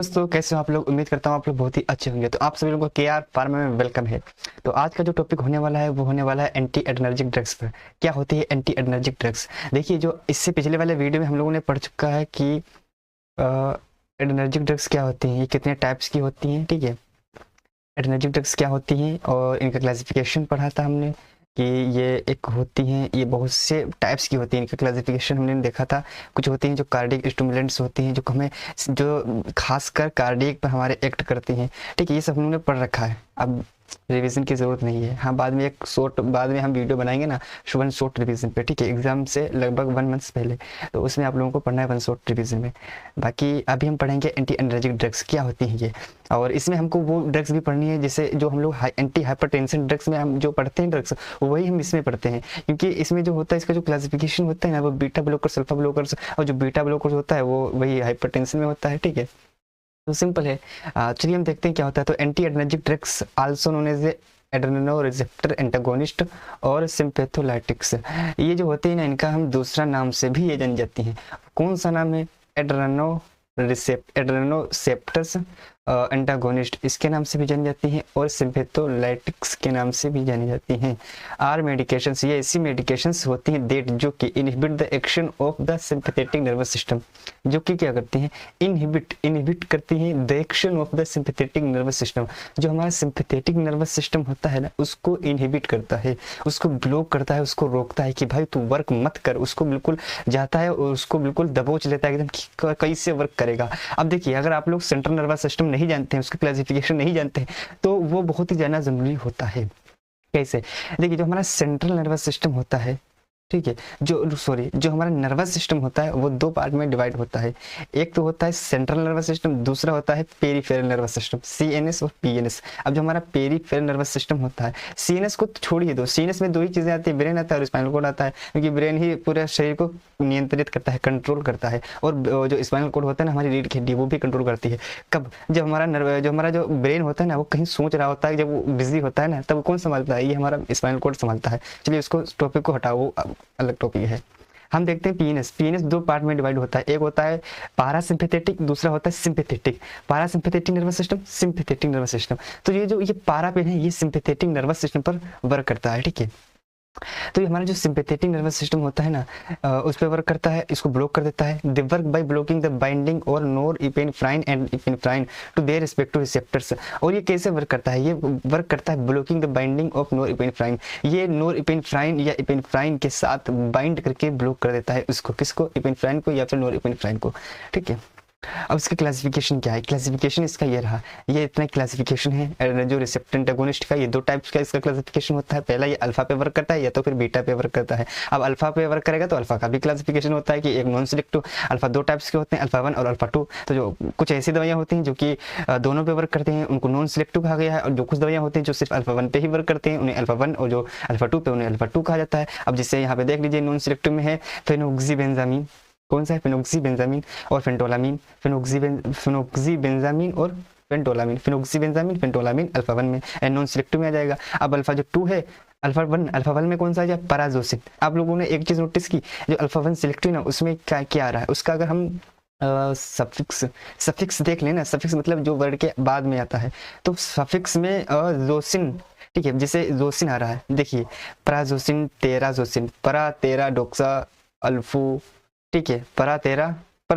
दोस्तों कैसे हो आप लोग। उम्मीद करता हूँ आप लोग बहुत ही अच्छे होंगे। तो आप सभी लोगों को केआर फार्मा में वेलकम है। तो आज का जो टॉपिक होने वाला है वो होने वाला है एंटी एडर्नर्जिक ड्रग्स पर। क्या होती है एंटी एडर्नर्जिक ड्रग्स? देखिए, जो इससे पिछले वाले वीडियो में हम लोगों ने पढ़ चुका है कि एडर्नर्जिक ड्रग्स क्या होती हैं, ये कितने टाइप्स की होती हैं। ठीक है, एडर्नर्जिक ड्रग्स क्या होती हैं और इनका क्लासिफिकेशन पढ़ा था हमने कि ये एक होती हैं, ये बहुत से टाइप्स की होती हैं। इनका क्लासिफिकेशन हमने देखा था। कुछ होती हैं जो कार्डियक स्टिमुलेंट्स होती हैं, जो हमें जो खासकर कार्डियक पर हमारे एक्ट करती हैं। ठीक है, ये सब हमने पढ़ रखा है, अब रिवीजन की ज़रूरत नहीं है। हाँ, बाद में एक शॉर्ट, बाद में हम वीडियो बनाएंगे ना वन शॉर्ट रिवीजन पे। ठीक है, एग्जाम से लगभग 1 मंथ पहले, तो उसमें आप लोगों को पढ़ना है वन शॉर्ट रिवीजन में। बाकी अभी हम पढ़ेंगे एंटी एनर्जिक ड्रग्स क्या होती हैं ये, और इसमें हमको वो ड्रग्स भी पढ़नी है जैसे जो हम लोग एंटी हाइपरटेंशन ड्रग्स में हम जो पढ़ते हैं ड्रग्स, वही हम इसमें पढ़ते हैं। क्योंकि इसमें जो होता है, इसका जो क्लासिफिकेशन होता है ना, वो बीटा ब्लॉकर्स, अल्फा ब्लॉकर्स, और जो बीटा ब्लॉकर्स होता है वो वही हाइपरटेंशन में होता है। ठीक है, तो सिंपल है। चलिए हम देखते हैं क्या होता है। तो anti adrenergic drugs also known as adreno receptor antagonist और सिम्पैथोलाइटिक्स, ये जो होते हैं ना, इनका हम दूसरा नाम से भी ये जान जाती हैं। कौन सा नाम है? एड्रेनोसेप्टर्स एंटागोनिस्ट, इसके नाम से भी जानी जाती हैं, और सिम्पैथोलाइटिक्स के नाम से भी जानी जाती हैं। आर मेडिकेशंस, ये ऐसी मेडिकेशंस होती हैं देट जो कि inhibit the action of the sympathetic nervous system, जो कि क्या करती हैं? इनहिबिट करती हैं the action of the sympathetic nervous system. जो हमारा सिंपैथेटिक नर्वस सिस्टम होता है ना, उसको इनहिबिट करता है, उसको ब्लॉक करता है, उसको रोकता है कि भाई तू वर्क मत कर। उसको बिल्कुल जाता है और उसको बिल्कुल दबोच लेता है एकदम कि कैसे वर्क करेगा। अब देखिए, अगर आप लोग सेंट्रल नर्वस सिस्टम नहीं जानते हैं, उसका क्लासिफिकेशन नहीं जानते हैं, तो वो बहुत ही जानना जरूरी होता है। कैसे? देखिए, जो हमारा सेंट्रल नर्वस सिस्टम होता है, ठीक है, जो हमारा नर्वस सिस्टम होता है वो दो पार्ट में डिवाइड होता है। एक तो होता है सेंट्रल नर्वस सिस्टम, दूसरा होता है पेरिफेरल नर्वस सिस्टम, सीएनएस और पीएनएस। अब जो हमारा पेरिफेरल नर्वस सिस्टम होता है, सीएनएस को तो छोड़िए दो, सीएनएस में दो ही चीजें आती है, ब्रेन आता है और स्पाइनल कॉर्ड आता है, क्योंकि ब्रेन ही पूरे शरीर को नियंत्रित करता है, कंट्रोल करता है। और जो स्पाइनल कॉर्ड होता है ना, हमारी रीढ़ की हड्डी, वो भी कंट्रोल करती है। कब? जब हमारा जो ब्रेन होता है ना, वो कहीं सोच रहा होता है, जब वो बिजी होता है ना, तब कौन संभालता है? ये हमारा स्पाइनल कॉर्ड संभालता है। चलिए उसको टॉपिक को हटाओ, वो अलग टॉपिक है। हम देखते हैं पीएनएस। पीएनएस दो पार्ट में डिवाइड होता है, एक होता है पारासिम्पैथेटिक, दूसरा होता है sympathetic. Parasympathetic nervous system, sympathetic nervous system. तो ये पारा पेन है, ये सिंपैथेटिक नर्वस सिस्टम पर वर्क करता है। ठीक है, तो ये हमारा जो सिंपैथेटिक नर्वस सिस्टम होता है ना, उस पर वर्क करता है, इसको ब्लॉक कर देता है। They work by blocking the binding और norepinephrine and epinephrine to their respective receptors. और ये कैसे वर्क करता है? ये वर्क करता है ब्लॉकिंग द बाइंडिंग ऑफ नोर इपेनेफ्राइन। ये नोर इपेनेफ्राइन या इपेनेफ्राइन के साथ बाइंड करके ब्लॉक कर देता है उसको, किसको? इपेनेफ्राइन को या फिर नोर इपेनेफ्राइन को। ठीक है, अब इसका क्लासिफिकेशन क्या है? क्लासिफिकेशन इसका ये रहा, ये इतना क्लासिफिकेशन है जो रिसेप्टर एंटागोनिस्ट का। ये दो टाइप्स का इसका क्लासिफिकेशन होता है। पहला, ये अल्फा पे वर्क करता है या तो फिर बीटा पे वर्क करता है। अब अल्फा पे वर्क करेगा तो अल्फा का भी क्लासिफिकेशन होता है कि एक नॉन सिलेक्टिव। अल्फा दो टाइप्स के होते हैं, अल्फा 1 और अल्फा 2। तो जो कुछ ऐसी दवाइयाँ होती हैं जो कि दोनों पे वर्क करते हैं, उनको नॉन सिलेक्टिव कहा गया है। और जो कुछ दवाइयाँ होती हैं जो सिर्फ अल्फा 1 पे ही वर्क करते हैं, उन्हें अल्फा 1, और जो अल्फा 2 पे, उन्हें अल्फा 2 कहा जाता है। अब जिससे यहाँ पे देख लीजिए, नॉन सिलेक्टिव में है फेनोक्सीबेंजामीन। कौन सा है? फेनोक्सीबेंजामीन और फेंटोलामीन। फेनोक्सीबेंजामीन और फेंटोलामीन, फेनोक्सीबेंजामीन, फेंटोलामीन अल्फा 1 में, एंड नॉन सिलेक्टिव में आ जाएगा। अब अल्फा जो 2 है, अल्फा 1 में कौन सा है? पैराजोसिन। आप लोगों ने एक चीज नोटिस की, जो अल्फा 1 सिलेक्टिव ना, उसमें क्या क्या आ रहा है उसका? अगर हम सफिक्स देख लेना, सफिक्स मतलब जो वर्ड के बाद में आता है, तो सफिक्स में जोसिन। ठीक है, जैसे जोसिन आ रहा है, देखिए प्राजोसिन, तेराजोसिन, परा तेरा डोक्सा अल्फू। ठीक है, पर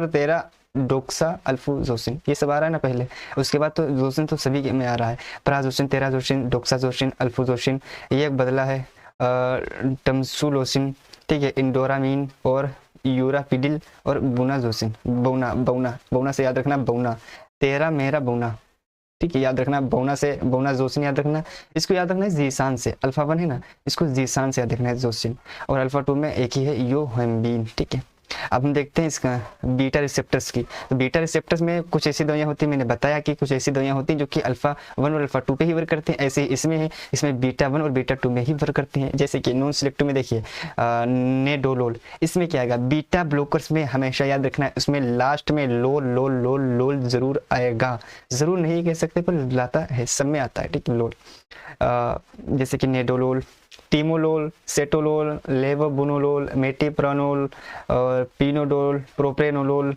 तेरा डोक्सा अल्फूजोसिन, ये सब आ रहा है ना पहले। उसके बाद तो जोसिन तो सभी में आ रहा है, प्राजोसिन, तेराजोसिन, डोक्साजोसिन, अल्फूजोसिन। ये एक बदला है टमसुलोसिन। ठीक है, इंडोरामीन और यूरापिडिल और बुनाजोसिन। बौना से याद रखना, बौना। तेरा मेरा बौना। ठीक है, याद रखना, बौना से बौना जोसिन याद रखना। इसको याद रखना है जीसान से, अल्फा 1 है ना, इसको जीसान से याद रखना है, जोसिन। और अल्फा 2 में एक ही है, योहेम्बिन। ठीक है, अब हम देखते हैं इसका बीटा रिसेप्टर्स की। तो बीटा रिसेप्टर्स में कुछ ऐसी दवाइयाँ होती हैं, मैंने बताया कि कुछ ऐसी दवाइयाँ होती हैं जो कि अल्फा 1 और अल्फा 2 पे ही वर्क करते हैं। ऐसे ही इसमें है, इसमें बीटा 1 और बीटा 2 में ही वर्क करते हैं। जैसे कि नॉन सिलेक्टिव में देखिए नेडोलोल, इसमें क्या आएगा? बीटा ब्लॉकर्स में हमेशा याद रखना है, उसमें लास्ट में लोल लोल लोल लोल जरूर आएगा। जरूर नहीं कह सकते पर लाता है, सब में आता है। ठीक है, लोल जैसे कि नेडोलोल, टीमोलोल, सेटोलोल, लेवोबुनोलोल, मेटिप्रानोल और पिनोडोल, प्रोप्रेनोलोल,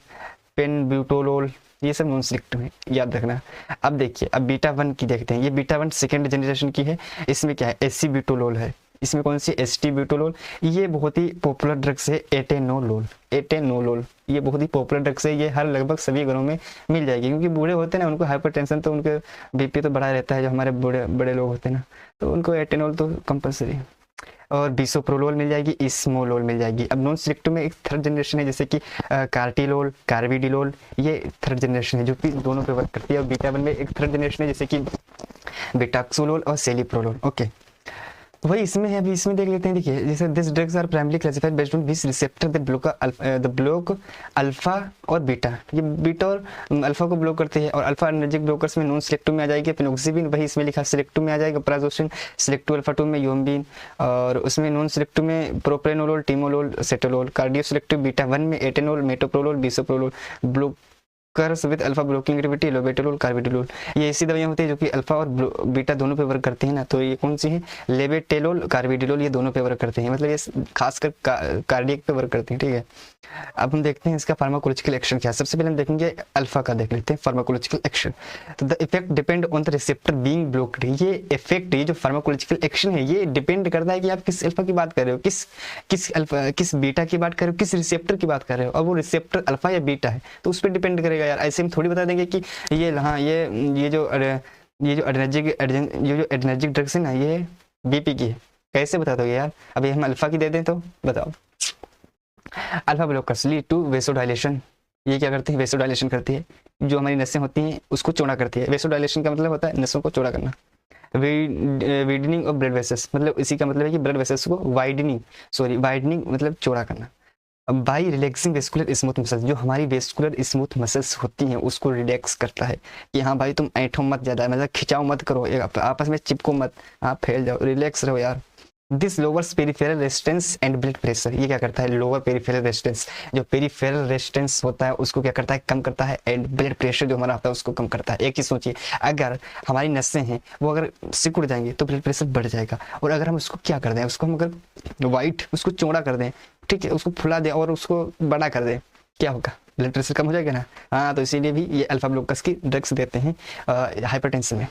पेनब्यूटोलोल। ये सब नॉन सिलेक्टिव है, याद रखना। अब देखिए, अब बीटा 1 की देखते हैं। ये बीटा 1 सेकेंड जनरेशन की है। इसमें क्या है, एसिब्यूटोलोल है। इसमें कौन सी, एसिटिब्यूटोलोल। ये बहुत ही पॉपुलर ड्रग्स है, एटेनोलोल। एटेनोलोल ये बहुत ही पॉपुलर ड्रग्स है। ये हर लगभग सभी घरों में मिल जाएगी, क्योंकि बूढ़े होते हैं ना, उनको हाइपरटेंशन, तो उनके बीपी तो बढ़ा रहता है। जो हमारे बड़े लोग होते हैं ना, तो उनको एटेनोल तो कंपलसरी है। और बिसोप्रोलोल मिल जाएगी, इस्मोलोल मिल जाएगी। अब नॉन सिलेक्टिव में एक थर्ड जनरेशन है, जैसे कि कार्टिलोल, कार्बिडिलोल, ये थर्ड जनरेशन है जो कि दोनों पे वर्क करती है। और बीटा 1 में एक थर्ड जनरेशन है, जैसे कि बिटाक्सोलोल और सेलिप्रोलोल। ओके, वही इसमें है। अभी इसमें देख लेते हैं। देखिए, जैसे this drugs are primary classified based on which receptor the block alpha और बीटा। ये बीटा और अल्फा को ब्लॉक करती है। और अल्फा एनर्जिक ब्लॉकर्स में नॉन सिलेक्टिव में आ जाएगी पेनोक्सिबिन, वही इसमें लिखा सिलेक्टिव में आ जाएगा प्राजोसिन, सिलेक्टिव अल्फा 2 में योम्बिन, और उसमें नॉन सिलेक्टिव में प्रोप्रेनोलोल, टिमोलोल, सेटोलोल। कार्डियो सिलेक्टिव बीटा 1 में atenolol, metoprolol, bisoprolol. Blockers with alpha blocking activity, labetalol, carvedilol. ये ऐसी दवाइयां होती है जो कि अल्फा और बीटा दोनों पे वर्क करती हैं ना। तो ये कौन सी है, लेबेटेलोल, कार्बिडिलोल, ये दोनों पे वर्क करते हैं। मतलब ये खासकर कार्डियक पे वर्क करती हैं, ठीक है। अब हम देखते हैं इसका फार्माकोलॉजिकल एक्शन क्या है। सबसे पहले हम देखेंगे अल्फा का, देख लेते हैं फार्माकोलॉजिकल एक्शन। तो the effect depend on the receptor being blocked. ये इफेक्ट, ये जो फार्माकोलॉजिकल एक्शन है, ये डिपेंड करता है कि आप किस अल्फा की बात कर रहे हो, किस अल्फा, किस बीटा की बात कर रहे हो, किस रिसेप्टर की बात कर रहे हो। और वो रिसेप्टर अल्फा या बीटा है, तो उस पर डिपेंड करेगा यार। ऐसे हम थोड़ी बता देंगे कि ये, हाँ, ये जो एडर्जिक ड्रग्स है ना, ये बीपी की है। कैसे बता दोगे यार? अभी हम अल्फा की दे दें तो बताओ। Alpha blockers lead to vasodilation. ये क्या करते हैं, वेसोडाइलेशन करती है। जो हमारी नसें होती हैं उसको चौड़ा करती है। वेसोडाइलेशन का मतलब होता है नसों को चौड़ा करना। वाइडनिंग ऑफ ब्लड वेसल्स, मतलब इसी का मतलब है कि ब्लड वेसल्स को वाइडनिंग मतलब चौड़ा करना। By relaxing vascular smooth muscles, जो हमारी वेस्कुलर स्मूथ मसल्स होती हैं उसको रिलैक्स करता है कि हाँ भाई तुम ऐठो मत ज़्यादा, मतलब खिंचाओ मत करो, आपस में चिपको मत, आप फैल जाओ, रिलैक्स रहो यार। This lowers peripheral resistance and blood pressure. ये क्या करता है, लोअर पेरिफेरल रेजिस्टेंस, जो पेरिफेरल रेजिस्टेंस होता है उसको क्या करता है, कम करता है। एंड ब्लड प्रेशर जो हमारा होता है उसको कम करता है। एक चीज सोचिए, अगर हमारी नसें हैं वो अगर सिकुड़ जाएंगी तो ब्लड प्रेशर बढ़ जाएगा। और अगर हम उसको क्या कर दें, उसको हम अगर उसको चौड़ा कर दें, ठीक है, उसको फुला दें और उसको बड़ा कर दें, क्या होगा, ब्लड प्रेशर कम हो जाएगा ना। हाँ, तो इसीलिए भी ये अल्फा ब्लॉकर्स की ड्रग्स देते हैं हाइपरटेंशन में।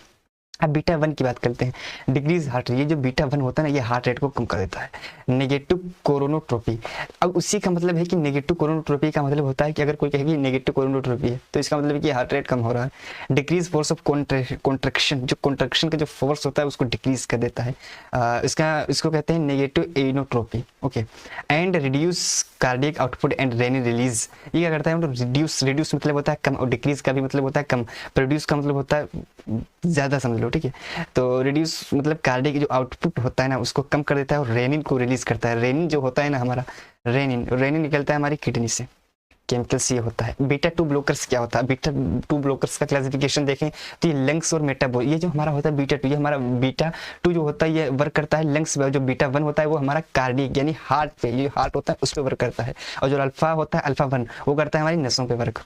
अब बीटा 1 की बात करते हैं। डिक्रीज हार्ट रेट, ये जो बीटा 1 होता है ना, ये हार्ट रेट को कम कर देता है। नेगेटिव कोरोनोट्रोपी, अब उसी का मतलब है कि नेगेटिव कोरोनोट्रोपी का मतलब होता है कि अगर कोई कहेगी नेगेटिव कोरोनोट्रोपी है तो इसका मतलब है कि हार्ट रेट कम हो रहा है। डिक्रीज फोर्स ऑफ कॉन्ट्रैक्शन, जो कॉन्ट्रैक्शन का जो फोर्स होता है उसको डिक्रीज कर देता है। इसको कहते हैं negative inotropy. Okay, and reduce cardiac output and renin release. ये क्या करता है, मतलब रिड्यूस मतलब होता है कम, और डिक्रीज का भी मतलब होता है कम, प्रोड्यूस का मतलब होता है ज्यादा, समझ लो, ठीक है। तो रिड्यूस मतलब कार्डियक जो आउटपुट होता है ना उसको कम कर देता है, और रेनिन को रिलीज करता है। रेनिन जो होता है ना हमारा, रेनिन निकलता है हमारी किडनी से, केमिकल्स ये होता है। बीटा 2 ब्लॉकर्स क्या होता है, बीटा 2 ब्लॉकर्स का क्लासिफिकेशन देखें तो ये लंग्स और मेटाबॉल, ये जो हमारा होता है बीटा 2, ये हमारा बीटा 2 जो होता है ये वर्क करता है लंग्स पे। जो बीटा 1 होता है वो हमारा कार्डियक यानी हार्ट पे, ये हार्ट होता है उस पर वर्क करता है। और जो अल्फा होता है, अल्फा 1, वो करता है हमारी नसों पे वर्क,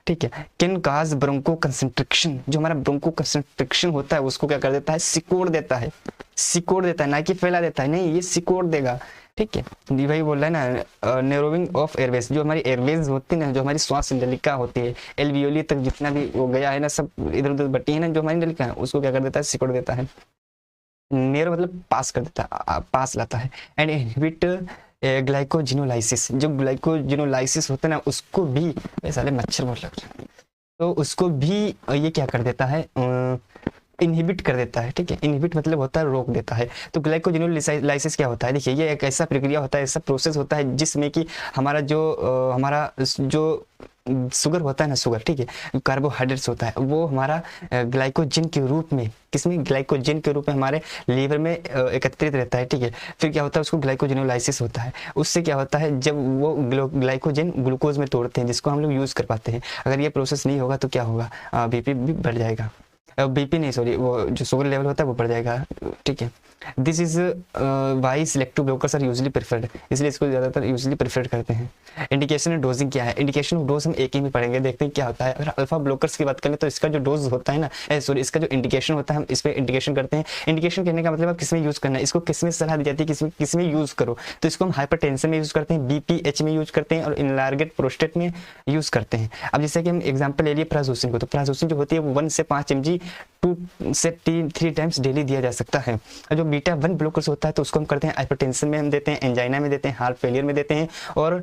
ठीक है। कैन काज ब्रोंको कंसंट्रिक्शन, जो हमारा ब्रोंको कंसंट्रिक्शन होता है उसको क्या कर देता है, सिकोड़ देता है, ना कि फैला देता है, नहीं, ये सिकोड़ देगा, ठीक है। वही बोल रहा है ना, नैरोइंग ऑफ एयरवेज, जो हमारी एयरवेज होती है ना, जो हमारी श्वास नलिका होती है, एल्वियोली तक जितना भी वो गया है ना, सब इधर उधर बटी है ना, जो हमारी नलिका है उसको क्या कर देता है, सिकोड़ देता है। नेरो मतलब पास कर देता है, पास लाता है। एंड इनहिबिट ग्लाइकोजिनोलाइसिस, जो ग्लाइकोजिनोलाइसिस होता है ना उसको भी, साले मच्छर बहुत लग रहा है, तो उसको भी ये क्या कर देता है, इनहिबिट कर देता है, ठीक है। इनहिबिट मतलब होता है रोक देता है। तो ग्लाइकोजिनोलाइसिस क्या होता है, देखिए ये एक ऐसा प्रक्रिया होता है, ऐसा प्रोसेस होता है जिसमें कि हमारा जो शुगर होता है ना, शुगर, ठीक है, कार्बोहाइड्रेट्स होता है, वो हमारा ग्लाइकोजन के रूप में, किसमें, ग्लाइकोजन के रूप में हमारे लीवर में एकत्रित रहता है, ठीक है। फिर क्या होता है, उसको ग्लाइकोजिनोलाइसिस होता है। उससे क्या होता है, जब वो ग्लाइकोजन ग्लूकोज में तोड़ते हैं जिसको हम लोग यूज़ कर पाते हैं, अगर ये प्रोसेस नहीं होगा तो क्या होगा, बीपी भी बढ़ जाएगा, बीपी नहीं, सॉरी, वो जो शुगर लेवल होता है वो बढ़ जाएगा, ठीक है। This is why selective blockers are usually preferred, इसलिए इसको ज़्यादातर यूजली प्रेफर्ड करते हैं। इंडिकेशन ऑफ डोजिंग क्या है? इंडिकेशन ऑफ डोज हम एक ही में पढ़ेंगे, देखते हैं क्या होता है। अगर अल्फा ब्लॉकर्स की बात करें तो इसका जो डोज होता है ना, सॉरी इसका जो इंडिकेशन होता है हम इस पर इंडिकेशन करते हैं। इंडिकेशन कहने का मतलब आप किस में यूज़ करना है, इसको किस में सलाह दी जाती है, किस में यूज़ करो, तो इसको हम हाइपरटेंशन में यूज़ करते हैं, BPH में यूज़ करते हैं और इनलार्गेट प्रोस्टेट में यूज़ करते हैं। अब जैसे कि हम एग्जाम्पल ले लिए प्राजोसिन को, तो प्राजोसिन जो होती है वो 1 से 5 mg 2 से 3 टाइम्स डेली दिया जा सकता है। और जो बीटा 1 ब्लॉकर्स होता है तो उसको हम करते हैं हाइपरटेंशन में हम देते हैं, एंजाइना में देते हैं, हार्ट फेलियर में देते हैं और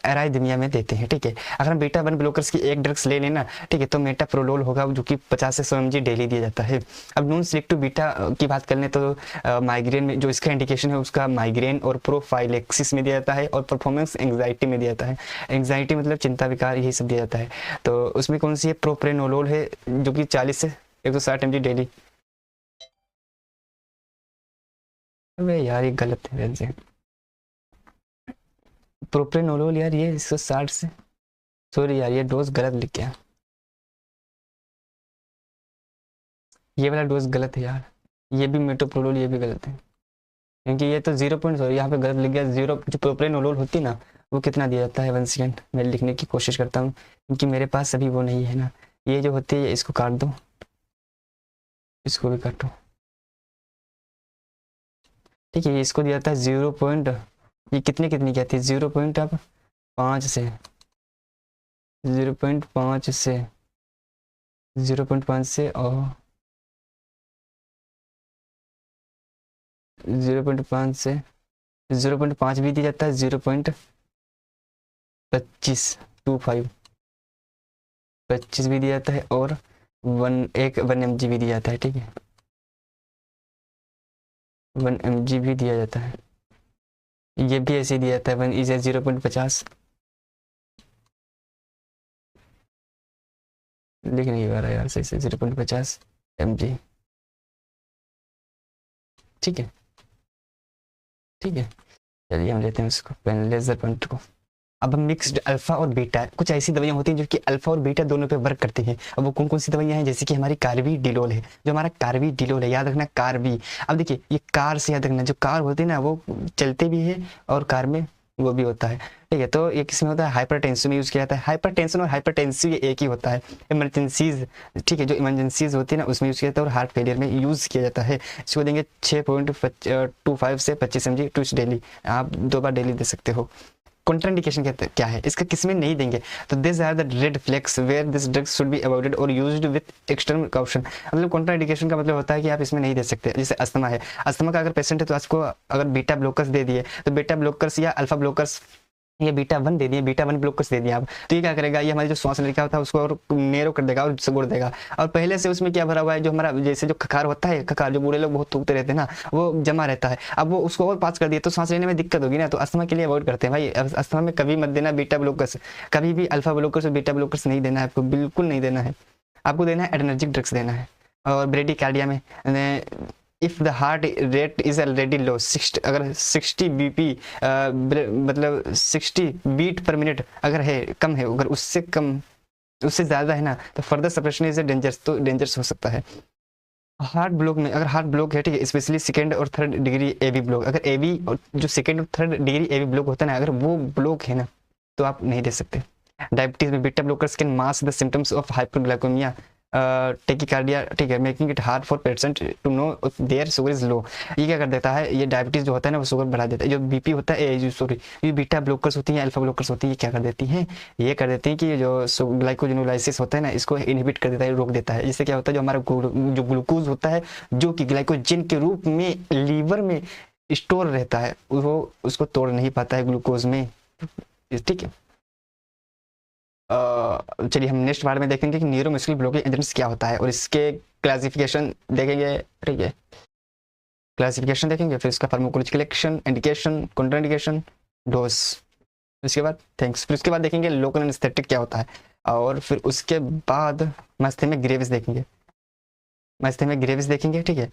एराइदमिया में देते हैं। ठीक है, अगर हम बीटा 1 ब्लॉकर्स की एक ड्रग्स ले लेना, ठीक है, तो मेटाप्रोलोल होगा जो कि 50 से 100 mg डेली दिया जाता है। अब नॉन सिलेक्टिव बीटा की बात कर लें तो माइग्रेन में जो इसका इंडिकेशन है उसका माइग्रेन और प्रोफाइलेक्सिस में दिया जाता है और परफॉर्मेंस एंग्जाइटी में दिया जाता है। एंग्जाइटी मतलब चिंता विकार, यही सब दिया जाता है। तो उसमें कौन सी है? प्रोप्रेनोलोल है जो कि 40 से 160 mg डेली। अबे यार ये गलत है वैसे, प्रोप्रेनोलोल यार ये 160 से, सॉरी यार ये डोज गलत लिख गया, ये वाला डोज गलत है यार, ये भी मेटोप्रोलोल ये भी गलत है, क्योंकि ये तो 0 सॉरी यहाँ पे गलत लिख गया। 0 जो प्रोप्रेनोलोल होती है ना वो कितना दिया जाता है? 1 सेकेंड मैं लिखने की कोशिश करता हूँ क्योंकि मेरे पास अभी वो नहीं है ना। ये जो होती है इसको काट दो, इसको भी काटो, ठीक है। इसको दिया जाता है 0 पॉइंट, ये कितनी कहती है? 0.5 से 0.5 से 0.5 से और 0.5 से 0.5 भी दिया जाता है, 0.25 भी दिया जाता है और 1 mg भी दिया जाता है। ठीक है, 1 mg भी दिया जाता है, ये भी ऐसे दिया जाता है 1 इज 0.50, लिख नहीं पा रहा यार सही से, 0.50 mg। ठीक है, ठीक है, चलिए हम लेते हैं उसको लेजर पॉइंट को। अब हम मिक्स्ड अल्फा और बीटा, कुछ ऐसी दवाइयाँ होती हैं जो कि अल्फा और बीटा दोनों पे वर्क करती हैं। अब वो कौन कौन सी दवाइयाँ हैं? जैसे कि हमारी कार्बिडिलोल है, जो हमारा कार्बिडिलोल है, याद रखना कार्बी। अब देखिए ये कार से याद रखना, जो कार होती है ना वो चलते भी है और कार में वो भी होता है। ठीक है, तो ये किस में होता है? हाइपरटेंशन में यूज़ किया जाता है। हाइपरटेंशन और हाइपरटेंसिव ये एक ही होता है। इमरजेंसीज, ठीक है, जो इमरजेंसीज होती है ना उसमें यूज़ किया जाता है और हार्ट फेलियर में यूज़ किया जाता है। इसको देंगे 6.25 से 25 mg टूस डेली, आप 2 बार डेली दे सकते हो। कॉन्ट्राइंडिकेशन क्या है इसका? किसमें नहीं देंगे? तो this are the red flags where this drug should be avoided और यूज्ड विद एक्सटर्नल काउशन। मतलब कॉन्ट्राइंडिकेशन का मतलब होता है कि आप इसमें नहीं दे सकते। जैसे अस्थमा है, अस्थमा का अगर पेशेंट है तो आपको अगर बीटा ब्लॉकर्स दे दिए तो बीटा ब्लॉकर्स या अल्फा ब्लॉकर्स ये बीटा 1 दे दिए, बीटा 1 ब्लॉकर्स दे दिए आप, तो ये क्या करेगा? ये हमारी जो श्वास नलिका होता है उसको और नेरो कर देगा और सिकुड़ देगा। और पहले से उसमें क्या भरा हुआ है? जो हमारा जैसे जो खकार होता है, खकार जो बूढ़े लोग बहुत थूकते रहते हैं ना, वो जमा रहता है। अब वो उसको और पास कर दिए तो सांस लेने में दिक्कत होगी ना, तो अस्थमा के लिए अवॉइड करते हैं भाई। अस्थमा में कभी मत देना बीटा ब्लॉकर्स, कभी भी अल्फा ब्लॉकर्स और बीटा ब्लॉकर्स नहीं देना है आपको, बिल्कुल नहीं देना है। आपको देना है एडर्नर्जिक ड्रग्स देना है। और ब्रेडिकार्डिया में if the heart rate is already low, 60 अगर 60 BP मतलब 60 बीट पर मिनट अगर है, कम है, अगर उससे कम उससे ज़्यादा है ना तो फर्दर सप्रेशन इज डेंजरस, तो डेंजरस हो सकता है। हार्ट ब्लॉक में अगर हार्ट ब्लॉक है, ठीक है, स्पेशली 2nd और 3rd डिग्री AV ब्लॉक, अगर AV और जो 2nd और 3rd डिग्री AV ब्लॉक होता है ना, अगर वो ब्लॉक है ना तो आप नहीं दे सकते। डायबिटीज में beta blockers can mask the symptoms of hyperglycaemia tachycardia, ठीक है, making it hard for patient to know if their sugar is low. ये क्या कर देता है? ये डायबिटीज जो होता है ना वो शुगर बढ़ा देता है। जो बीपी होता है, सॉरी, ये बीटा ब्लॉकर्स होती हैं, अल्फा ब्लॉकर्स होती हैं, ये क्या कर देती हैं? ये कर देती हैं कि जो ग्लाइकोजेनोलाइसिस होता है ना इसको इनहिबिट कर देता है, रोक देता है। जिससे क्या होता है? जो हमारा जो ग्लूकोज होता है जो कि ग्लाइकोजन के रूप में लीवर में स्टोर रहता है, वो उसको तोड़ नहीं पाता है ग्लूकोज में। ठीक है, चलिए हम नेक्स्ट बार में देखेंगे कि न्यूरोमस्कुलर ब्लॉकेज एजेंट्स क्या होता है और इसके क्लासिफिकेशन देखेंगे। ठीक है, क्लासिफिकेशन देखेंगे, फिर इसका pharmacological action, indication, contraindication, dose. उसके बाद थैंक्स, फिर उसके बाद देखेंगे लोकल एनेस्थेटिक क्या होता है और फिर उसके बाद मास्थेमिक ग्रेविस देखेंगे, मास्थेमिक ग्रेविस देखेंगे। ठीक है,